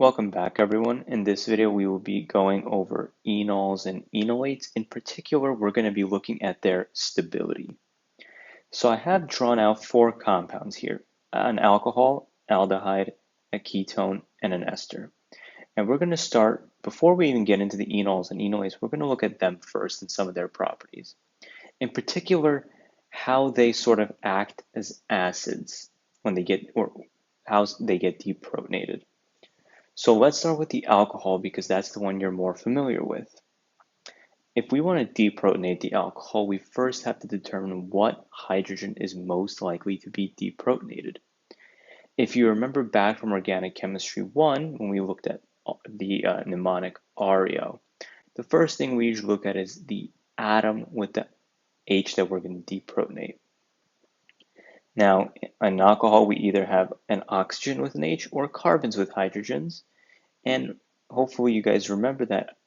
Welcome back, everyone. In this video, we will be going over enols and enolates. In particular, we're going to be looking at their stability. So I have drawn out four compounds here, an alcohol, aldehyde, a ketone, and an ester. And we're going to start, before we even get into the enols and enolates, we're going to look at them first and some of their properties. In particular, how they sort of act as acids when they get, or how they get deprotonated. So let's start with the alcohol because that's the one you're more familiar with. If we want to deprotonate the alcohol, we first have to determine what hydrogen is most likely to be deprotonated. If you remember back from Organic Chemistry 1, when we looked at the mnemonic REO, the first thing we usually look at is the atom with the H that we're going to deprotonate. Now, in alcohol, we either have an oxygen with an H or carbons with hydrogens. And hopefully you guys remember that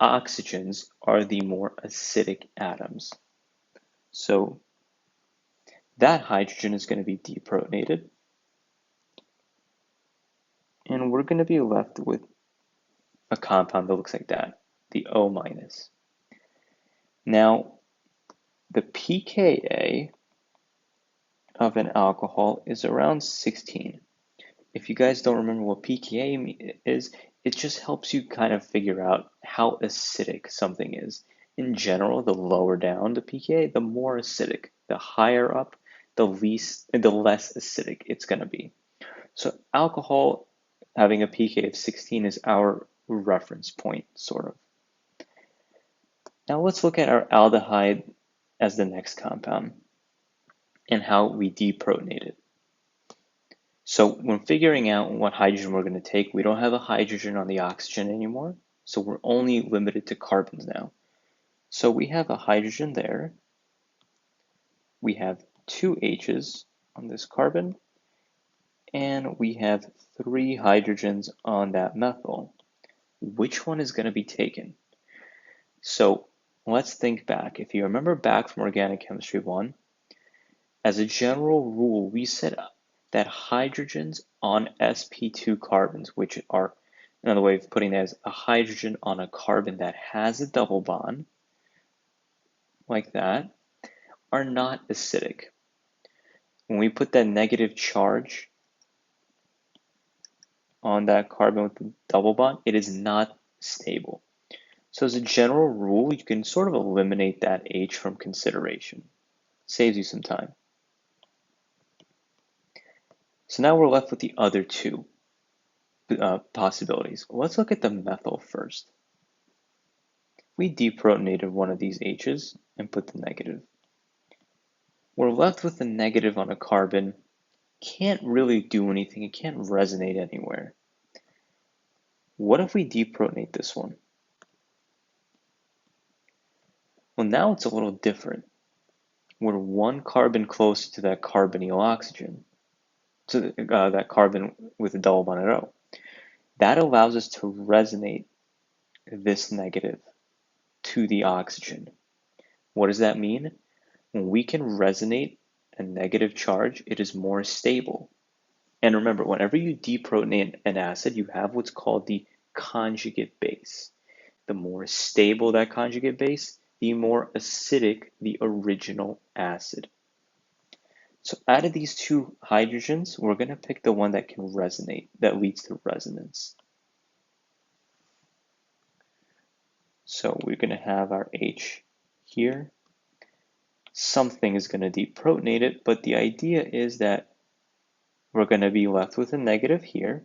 oxygens are the more acidic atoms. So that hydrogen is going to be deprotonated. And we're going to be left with a compound that looks like that, the O minus. Now, the pKa of an alcohol is around 16. If you guys don't remember what pKa is, it just helps you kind of figure out how acidic something is. In general, the lower down the pKa, the more acidic. The higher up, the less acidic it's going to be. So alcohol having a pKa of 16 is our reference point, sort of. Now let's look at our aldehyde as the next compound and how we deprotonate it. So when figuring out what hydrogen we're going to take, we don't have a hydrogen on the oxygen anymore, so we're only limited to carbons now. So we have a hydrogen there. We have two H's on this carbon, and we have three hydrogens on that methyl. Which one is going to be taken? So let's think back. If you remember back from Organic Chemistry 1, as a general rule, we said that hydrogens on sp2 carbons, which are another way of putting that is a hydrogen on a carbon that has a double bond, like that, are not acidic. When we put that negative charge on that carbon with the double bond, it is not stable. So as a general rule, you can sort of eliminate that H from consideration. Saves you some time. So now we're left with the other two possibilities. Let's look at the methyl first. We deprotonated one of these H's and put the negative. We're left with the negative on a carbon. Can't really do anything. It can't resonate anywhere. What if we deprotonate this one? Well, now it's a little different. We're one carbon closer to that carbonyl oxygen, to that carbon with a double bond at O. That allows us to resonate this negative to the oxygen. What does that mean? When we can resonate a negative charge, it is more stable. And remember, whenever you deprotonate an acid, you have what's called the conjugate base. The more stable that conjugate base, the more acidic the original acid. So out of these two hydrogens, we're going to pick the one that can resonate, that leads to resonance. So we're going to have our H here. Something is going to deprotonate it, but the idea is that we're going to be left with a negative here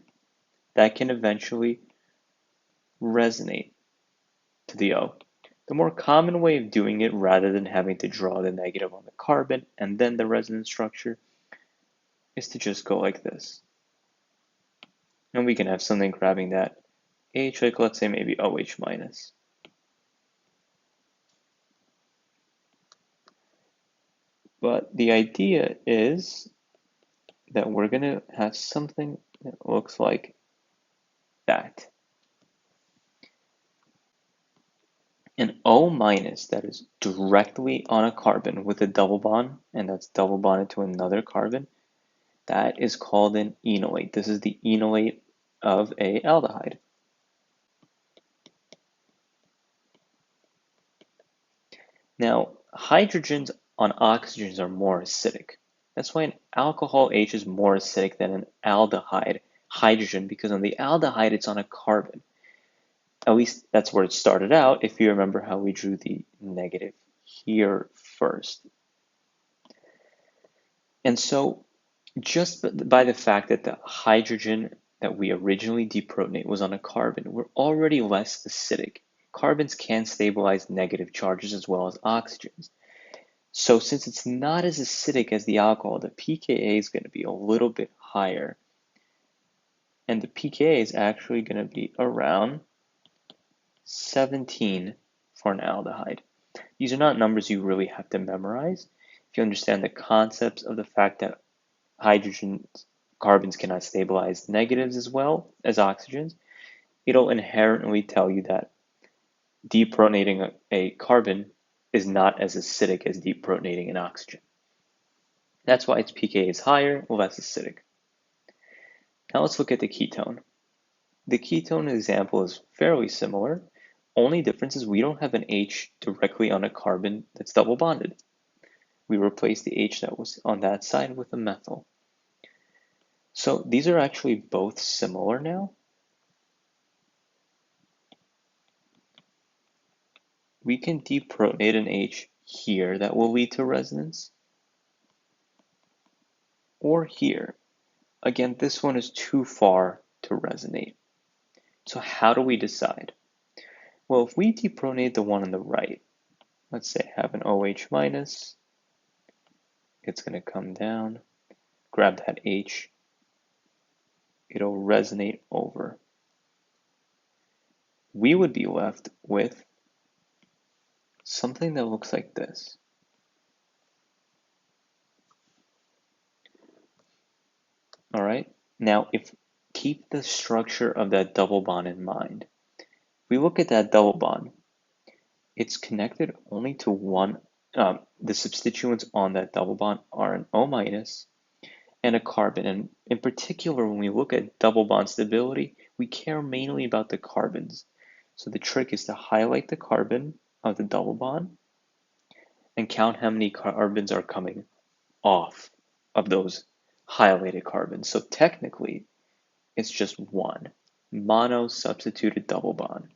that can eventually resonate to the O. The more common way of doing it, rather than having to draw the negative on the carbon and then the resonance structure, is to just go like this. And we can have something grabbing that H, like let's say maybe OH minus. But the idea is that we're going to have something that looks like that. An O minus that is directly on a carbon with a double bond, and that's double bonded to another carbon, that is called an enolate. This is the enolate of a aldehyde. Now, hydrogens on oxygens are more acidic. That's why an alcohol H is more acidic than an aldehyde hydrogen, because on the aldehyde it's on a carbon. At least that's where it started out, if you remember how we drew the negative here first. And so just by the fact that the hydrogen that we originally deprotonate was on a carbon, we're already less acidic. Carbons can stabilize negative charges as well as oxygens. So since it's not as acidic as the alcohol, the pKa is going to be a little bit higher. And the pKa is actually going to be around 17 for an aldehyde. These are not numbers you really have to memorize. If you understand the concepts of the fact that carbons cannot stabilize negatives as well as oxygens, it'll inherently tell you that deprotonating a carbon is not as acidic as deprotonating an oxygen. That's why its pKa is higher, less acidic. Now let's look at the ketone. The ketone example is fairly similar. Only difference is we don't have an H directly on a carbon that's double bonded. We replace the H that was on that side with a methyl. So these are actually both similar now. We can deprotonate an H here that will lead to resonance, or here. Again, this one is too far to resonate. So how do we decide? Well, if we deprotonate the one on the right, let's say I have an OH minus, it's going to come down, grab that H, it'll resonate over. We would be left with something that looks like this. All right, now keep the structure of that double bond in mind. If we look at that double bond, it's connected only to one, the substituents on that double bond are an O minus and a carbon. And in particular, when we look at double bond stability, we care mainly about the carbons. So the trick is to highlight the carbon of the double bond and count how many carbons are coming off of those highlighted carbons. So technically, it's just one mono-substituted double bond.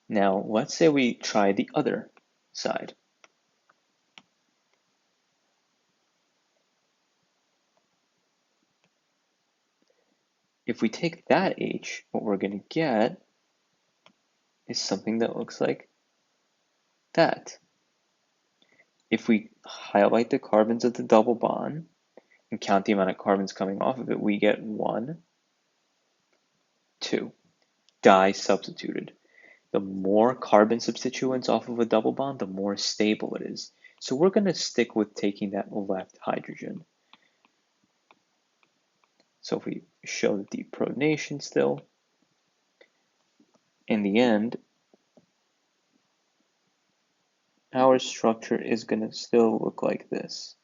Now, let's say we try the other side. If we take that H, what we're going to get is something that looks like that. If we highlight the carbons of the double bond and count the amount of carbons coming off of it, we get 1, 2, di-substituted. The more carbon substituents off of a double bond, the more stable it is. So we're going to stick with taking that left hydrogen. So if we show the deprotonation still, in the end, our structure is going to still look like this.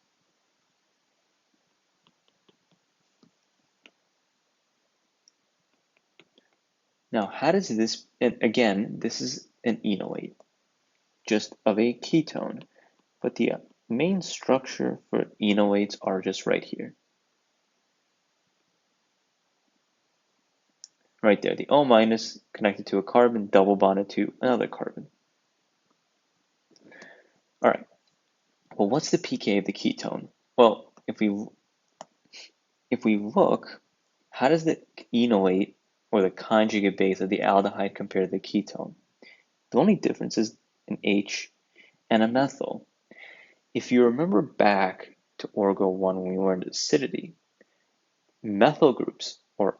Now, how does this, and again, this is an enolate, just of a ketone, but the main structure for enolates are just right here. Right there, the O minus connected to a carbon, double bonded to another carbon. All right, well, what's the pK of the ketone? Well, if we look, how does the enolate or the conjugate base of the aldehyde compare to the ketone? The only difference is an H and a methyl. If you remember back to Orgo 1 when we learned acidity, methyl groups or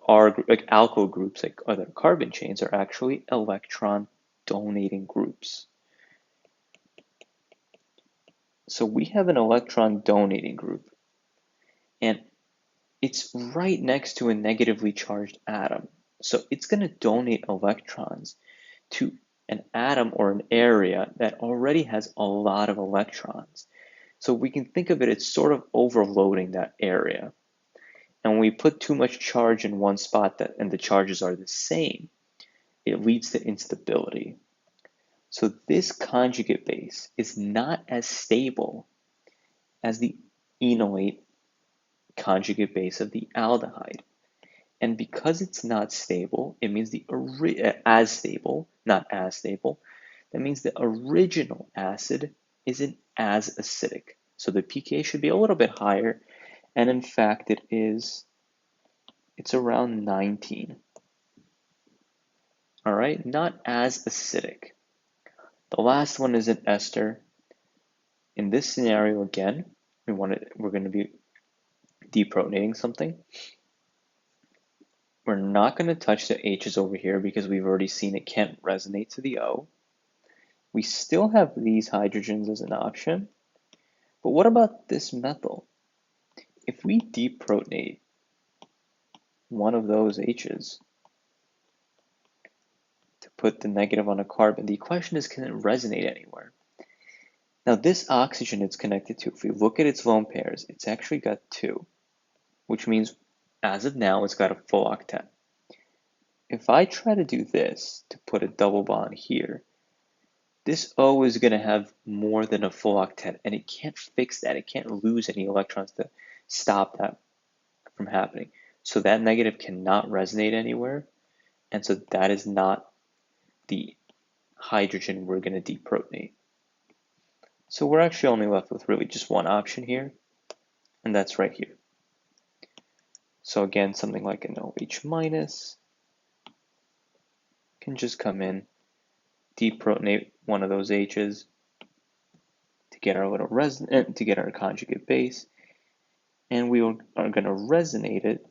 like alkyl groups like other carbon chains are actually electron donating groups. So we have an electron donating group, and it's right next to a negatively charged atom. So it's going to donate electrons to an atom or an area that already has a lot of electrons. So we can think of it as sort of overloading that area. And when we put too much charge in one spot and the charges are the same, it leads to instability. So this conjugate base is not as stable as the enolate conjugate base of the aldehyde. And because it's not stable, it means as stable, not as stable, that means the original acid isn't as acidic. So the pK should be a little bit higher, and in fact it's around 19. All right, not as acidic. The last one is an ester. In this scenario again, we're going to be deprotonating something. We're not going to touch the H's over here because we've already seen it can't resonate to the O. We still have these hydrogens as an option, but what about this methyl? If we deprotonate one of those H's to put the negative on a carbon, the question is, can it resonate anywhere? Now this oxygen it's connected to, if we look at its lone pairs, it's actually got 2, which means as of now it's got a full octet. If I try to do this to put a double bond here, this O is going to have more than a full octet, and it can't fix that. It can't lose any electrons to stop that from happening. So that negative cannot resonate anywhere, and so that is not the hydrogen we're going to deprotonate. So we're actually only left with really just one option here, and that's right here. So again, something like an OH minus can just come in, deprotonate one of those H's to get our little to get our conjugate base, and we are going to resonate it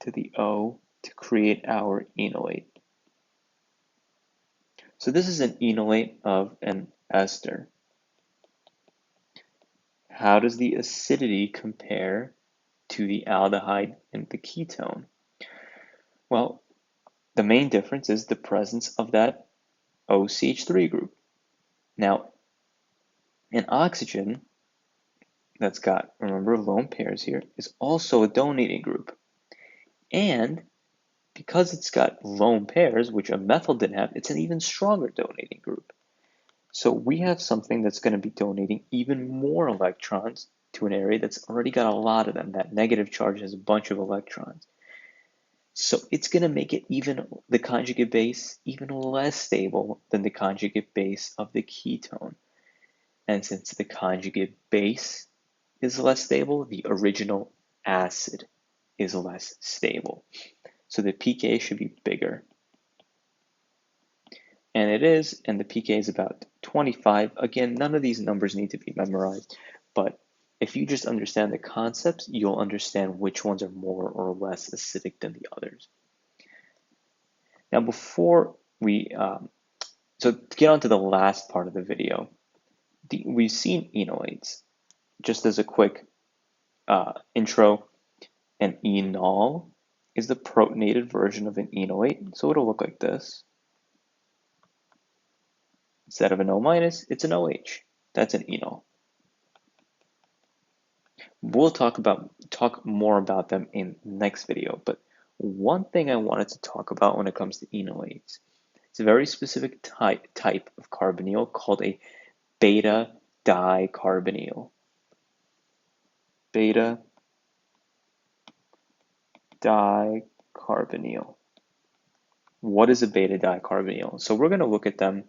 to the O to create our enolate. So this is an enolate of an ester. How does the acidity compare to the aldehyde and the ketone? Well, the main difference is the presence of that OCH3 group. Now, an oxygen that's got, remember, lone pairs here, is also a donating group. And because it's got lone pairs, which a methyl didn't have, it's an even stronger donating group. So we have something that's going to be donating even more electrons to an area that's already got a lot of them. That negative charge has a bunch of electrons. So it's going to make it the conjugate base even less stable than the conjugate base of the ketone. And since the conjugate base is less stable, the original acid is less stable. So the pK should be bigger. And it is, and the pK is about 25. Again, none of these numbers need to be memorized, but if you just understand the concepts, you'll understand which ones are more or less acidic than the others. Now, before we, so to get on to the last part of the video, we've seen enolates. Just as a quick intro, an enol is the protonated version of an enolate, so it'll look like this. Instead of an O minus, it's an OH. That's an enol. We'll talk more about them in the next video, but one thing I wanted to talk about when it comes to enolates, it's a very specific type of carbonyl called a beta dicarbonyl. Beta dicarbonyl. What is a beta dicarbonyl? So we're going to look at them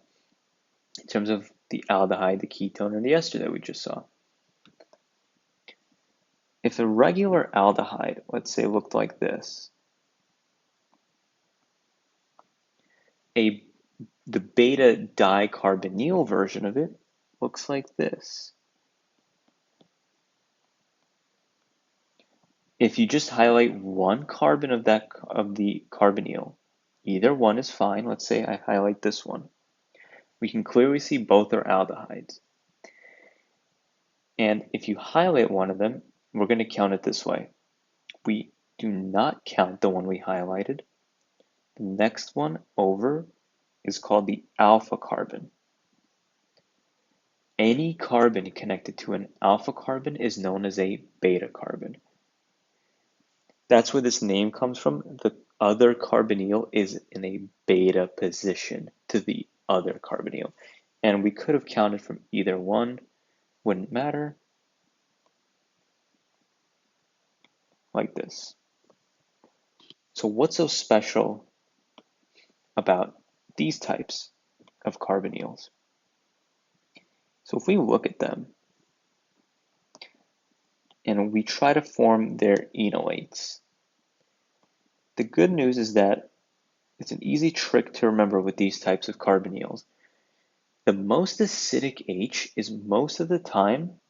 in terms of the aldehyde, the ketone, and the ester that we just saw. If a regular aldehyde, let's say, looked like this, the beta dicarbonyl version of it looks like this. If you just highlight one carbon of the carbonyl, either one is fine. Let's say I highlight this one. We can clearly see both are aldehydes. And if you highlight one of them, we're going to count it this way. We do not count the one we highlighted. The next one over is called the alpha carbon. Any carbon connected to an alpha carbon is known as a beta carbon. That's where this name comes from. The other carbonyl is in a beta position to the other carbonyl. And we could have counted from either one, wouldn't matter, like this. So what's so special about these types of carbonyls? So if we look at them and we try to form their enolates, the good news is that it's an easy trick to remember with these types of carbonyls. The most acidic H is most of the time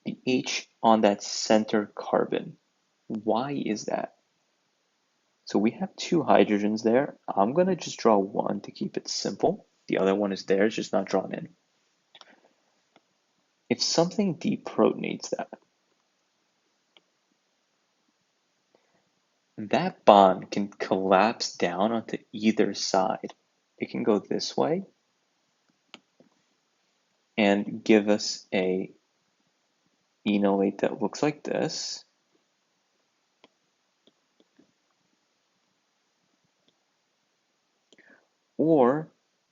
the H on that center carbon. Why is that? So we have two hydrogens there. I'm going to just draw one to keep it simple. The other one is there, it's just not drawn in. If something deprotonates that bond can collapse down onto either side. It can go this way and give us a enolate that looks like this. Or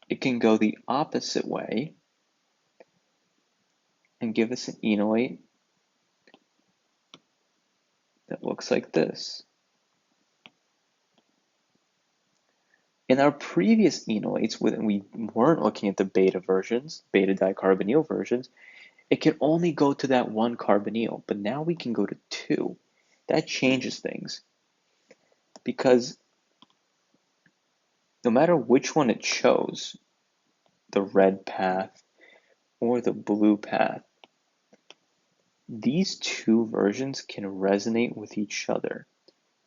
it can go the opposite way and give us an enolate that looks like this. In our previous enolates, when we weren't looking at the beta versions, beta dicarbonyl versions, it can only go to that one carbonyl, but now we can go to two. That changes things because no matter which one it chose, the red path or the blue path, these two versions can resonate with each other.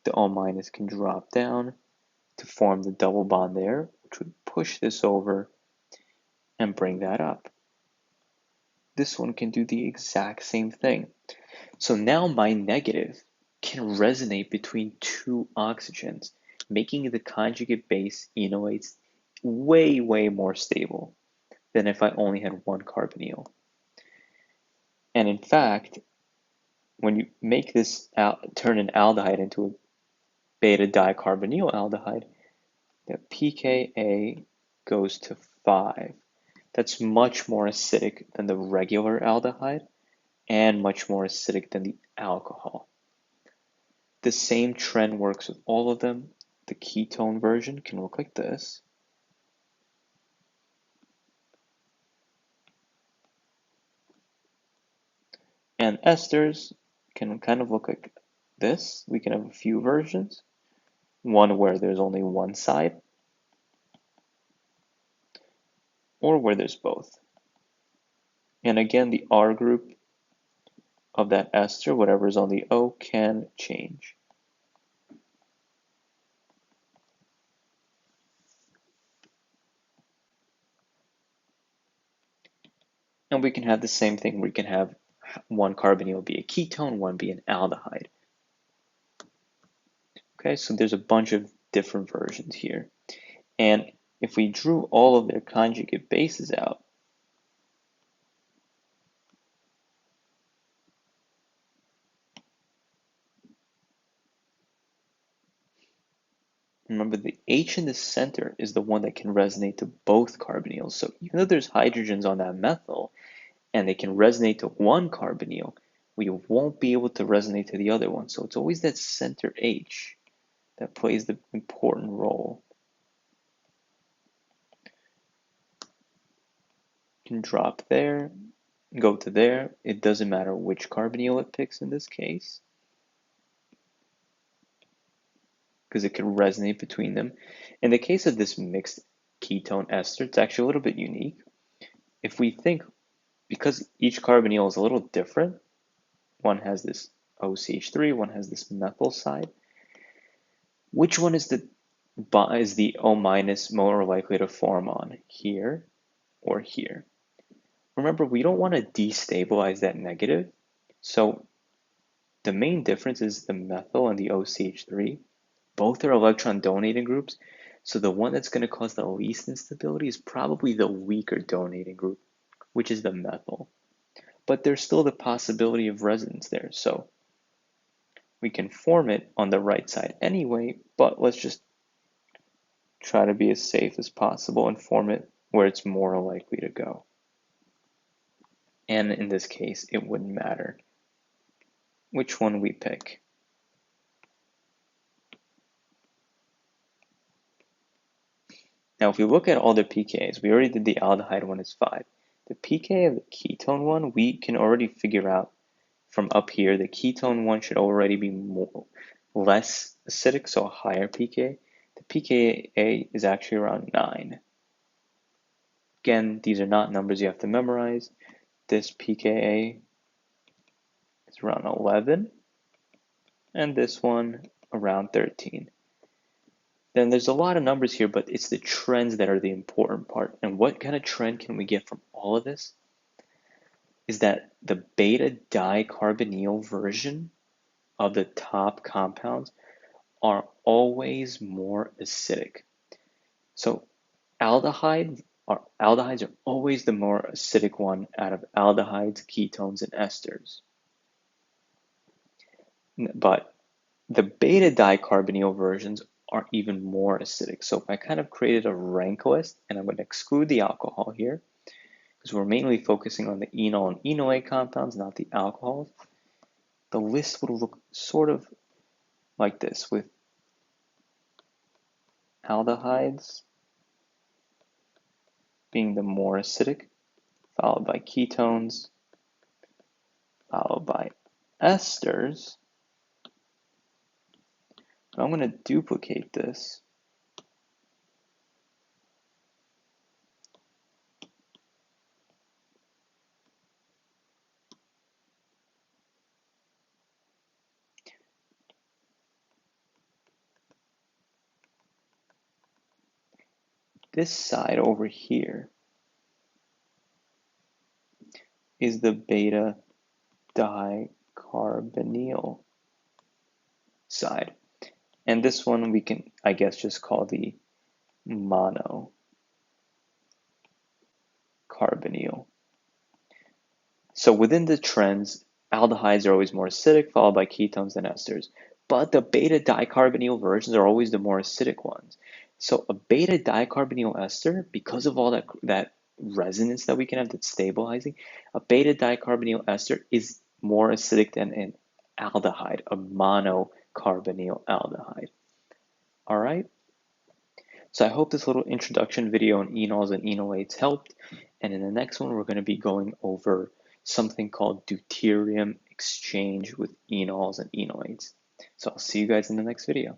The O- can drop down to form the double bond there, which would push this over and bring that up. This one can do the exact same thing. So now my negative can resonate between two oxygens, making the conjugate base enolates way, way more stable than if I only had one carbonyl. And in fact, when you make this turn an aldehyde into a beta dicarbonyl aldehyde, the pKa goes to 5. That's much more acidic than the regular aldehyde and much more acidic than the alcohol. The same trend works with all of them. The ketone version can look like this. And esters can kind of look like this. We can have a few versions. One where there's only one side, or where there's both. And again, the R group of that ester, whatever is on the O, can change. And we can have the same thing. We can have one carbonyl be a ketone, one be an aldehyde. Okay, so there's a bunch of different versions here. And if we drew all of their conjugate bases out, remember the H in the center is the one that can resonate to both carbonyls. So even though there's hydrogens on that methyl and they can resonate to one carbonyl, we won't be able to resonate to the other one. So it's always that center H that plays the important role. Can drop there, go to there. It doesn't matter which carbonyl it picks in this case, because it can resonate between them. In the case of this mixed ketone ester, it's actually a little bit unique. If we think, because each carbonyl is a little different, one has this OCH3, one has this methyl side, which one is the O- more likely to form on, here or here? Remember, we don't want to destabilize that negative, so the main difference is the methyl and the OCH3. Both are electron donating groups, so the one that's going to cause the least instability is probably the weaker donating group, which is the methyl. But there's still the possibility of resonance there. So we can form it on the right side anyway, but let's just try to be as safe as possible and form it where it's more likely to go. And in this case, it wouldn't matter which one we pick. Now, if we look at all the pKa's, we already did the aldehyde one is 5. The pK of the ketone one, we can already figure out from up here, the ketone one should already be less acidic, so a higher pK. The pKa is actually around 9. Again, these are not numbers you have to memorize. This pKa is around 11, and this one around 13. Then there's a lot of numbers here, but it's the trends that are the important part. And what kind of trend can we get from all of this? Is that the beta dicarbonyl version of the top compounds are always more acidic. So aldehydes are always the more acidic one out of aldehydes, ketones, and esters. But the beta dicarbonyl versions are even more acidic. So I kind of created a rank list, and I'm going to exclude the alcohol here because we're mainly focusing on the enol and enolate compounds, not the alcohols. The list would look sort of like this, with aldehydes being the more acidic, followed by ketones, followed by esters. But I'm going to duplicate this. This side over here is the beta dicarbonyl side. And this one we can, I guess, just call the monocarbonyl. So within the trends, aldehydes are always more acidic, followed by ketones and esters. But the beta dicarbonyl versions are always the more acidic ones. So a beta dicarbonyl ester, because of all that resonance that we can have that's stabilizing, a beta dicarbonyl ester is more acidic than an aldehyde, a monocarbonyl aldehyde. All right? So I hope this little introduction video on enols and enolates helped. And in the next one, we're going to be going over something called deuterium exchange with enols and enolates. So I'll see you guys in the next video.